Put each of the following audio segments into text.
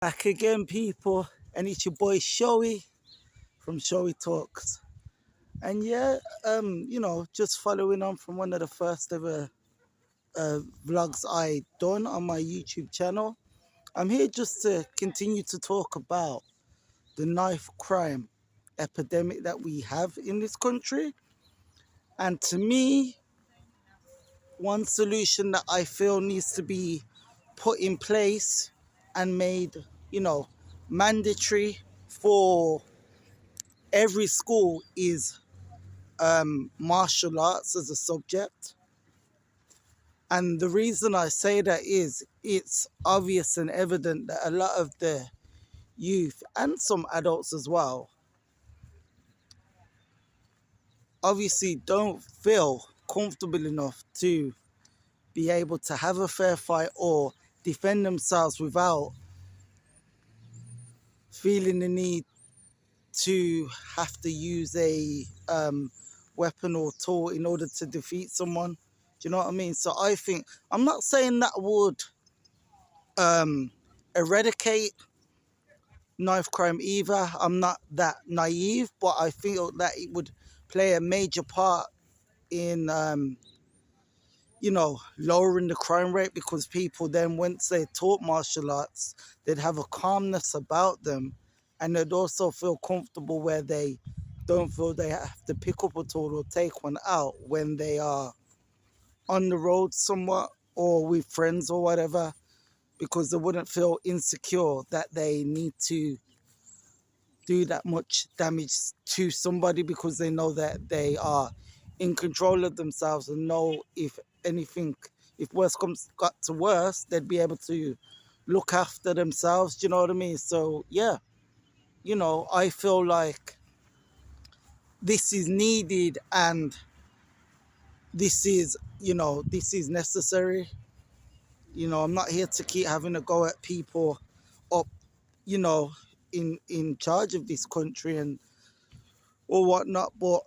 Back again, people, and it's your boy Showy from Showy Talks. And yeah, just following on from one of the first ever vlogs I done on my YouTube channel. I'm here just to continue to talk about the knife crime epidemic that we have in this country. And to me, one solution that I feel needs to be put in place and made, you know, mandatory for every school is martial arts as a subject. And the reason I say that is it's obvious and evident that a lot of the youth and some adults as well obviously don't feel comfortable enough to be able to have a fair fight or defend themselves without feeling the need to have to use a weapon or tool in order to defeat someone. Do you know what I mean? So I think I'm not saying that would eradicate knife crime either. I'm not that naive, but I feel that it would play a major part in lowering the crime rate, because people then, once they taught martial arts, they'd have a calmness about them, and they'd also feel comfortable where they don't feel they have to pick up a tool or take one out when they are on the road somewhat or with friends or whatever, because they wouldn't feel insecure that they need to do that much damage to somebody, because they know that they are in control of themselves and know if anything, if worse comes got to worse, they'd be able to look after themselves. Do you know what I mean? So yeah, I feel like this is needed, and this is necessary. I'm not here to keep having a go at people up, you know, in charge of this country and or whatnot. But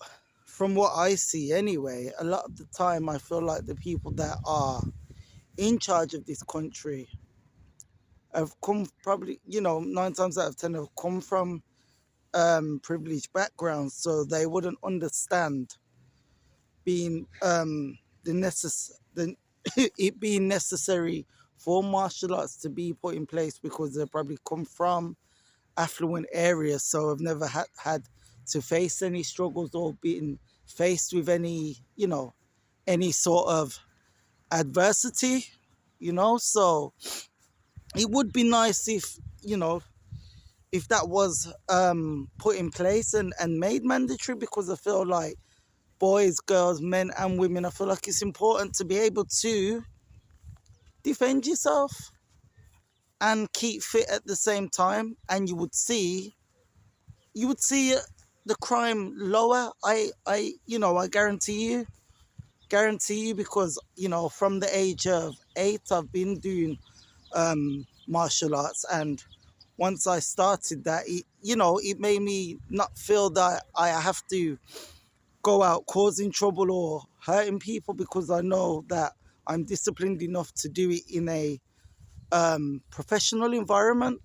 from what I see anyway, a lot of the time I feel like the people that are in charge of this country have come, probably, 9 times out of 10 have come from privileged backgrounds, so they wouldn't understand being the it being necessary for martial arts to be put in place, because they probably come from affluent areas, so I've never had to face any struggles or been faced with any sort of adversity. So it would be nice if that was put in place and made mandatory, because I feel like boys, girls, men and women, I feel like it's important to be able to defend yourself and keep fit at the same time, and you would see the crime lower. I guarantee you, because from the age of 8 I've been doing martial arts, and once I started that, it made me not feel that I have to go out causing trouble or hurting people, because I know that I'm disciplined enough to do it in a professional environment,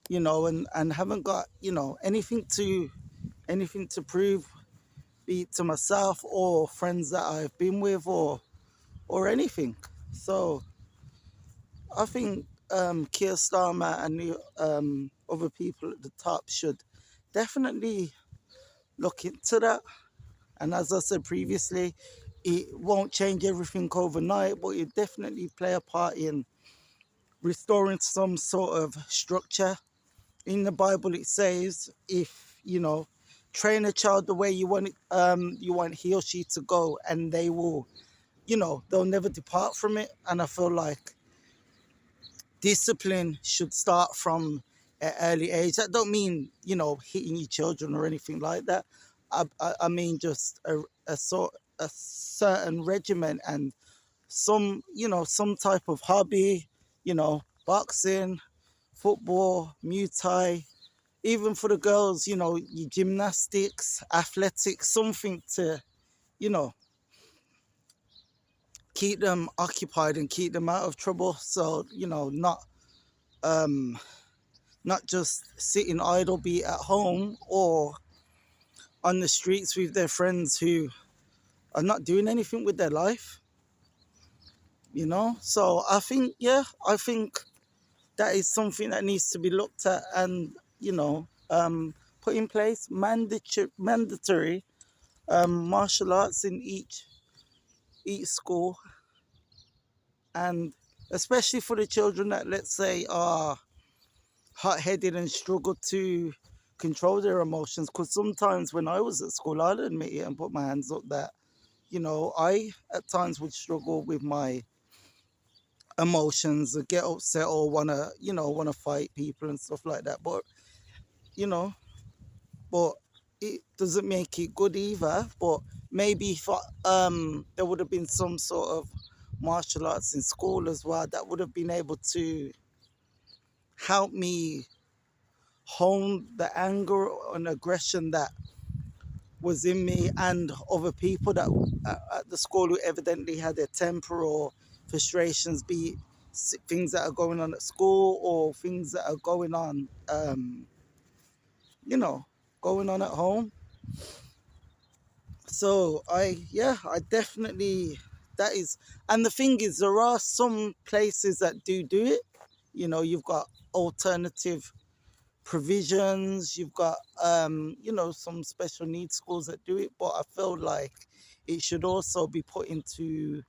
and haven't got anything to prove, be it to myself or friends that I've been with, or anything. So I think Keir Starmer and the other people at the top should definitely look into that. And as I said previously, it won't change everything overnight, but it definitely play a part in restoring some sort of structure. In the Bible, it says, if train a child the way you want he or she to go, and they'll never depart from it. And I feel like discipline should start from an early age. That don't mean hitting your children or anything like that. I mean just a certain regimen and some type of hobby, boxing, football, Muay Thai, even for the girls, your gymnastics, athletics, something to, you know, keep them occupied and keep them out of trouble. So, not um, not just sitting idle, be it at home or on the streets with their friends who are not doing anything with their life, you know? So I think, yeah, I think that is something that needs to be looked at and, put in place mandatory martial arts in each school, and especially for the children that, let's say, are hot-headed and struggle to control their emotions. Because sometimes when I was at school, I'll admit it and put my hands up that, I at times would struggle with my emotions, or get upset, or wanna fight people and stuff like that. But you know, but it doesn't make it good either. But maybe if there would have been some sort of martial arts in school as well, that would have been able to help me hone the anger and aggression that was in me and other people that at the school who evidently had their temper or frustrations, be it things that are going on at school or things that are going on, you know, going on at home. So I definitely, that is, and the thing is, there are some places that do it. You've got alternative provisions. You've got some special needs schools that do it, but I feel like it should also be put into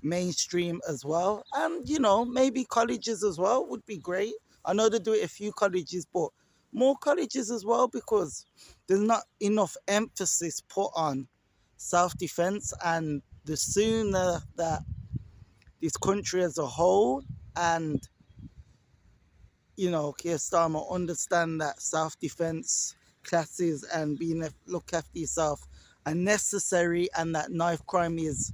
mainstream as well. And maybe colleges as well would be great. I know they do it a few colleges, but more colleges as well, because there's not enough emphasis put on self-defense. And the sooner that this country as a whole and Keir Starmer understand that self-defense classes and being look after yourself are necessary, and that knife crime is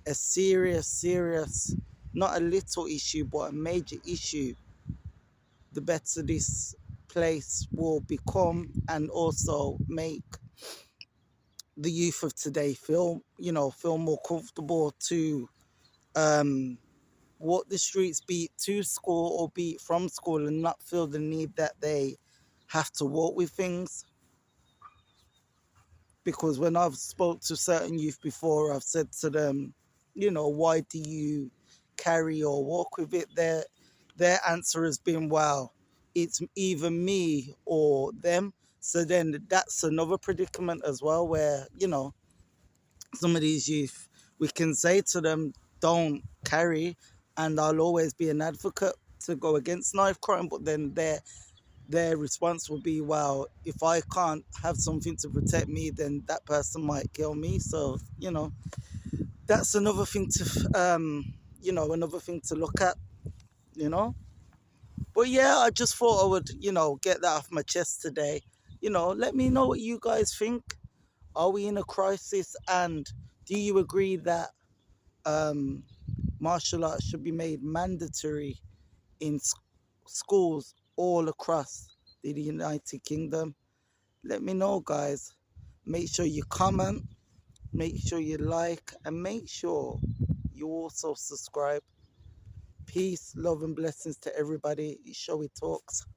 a serious, not a little issue, but a major issue, the better this place will become, and also make the youth of today feel more comfortable to um, walk the streets, be it to school or be it from school, and not feel the need that they have to walk with things. Because when I've spoke to certain youth before, I've said to them, why do you carry or walk with it? Their answer has been, well, it's either me or them. So then that's another predicament as well, where some of these youth, we can say to them, don't carry, and I'll always be an advocate to go against knife crime. But then their response will be, well, if I can't have something to protect me, then that person might kill me. So that's another thing to another thing to look at. you know but yeah, I just thought I would get that off my chest today. Let me know what you guys think. Are we in a crisis, and do you agree that um martial arts should be made mandatory in schools all across the United Kingdom? Let me know, guys. Make sure you comment, make sure you like, and make sure you also subscribe. Peace, love, and blessings to everybody. Show it talks.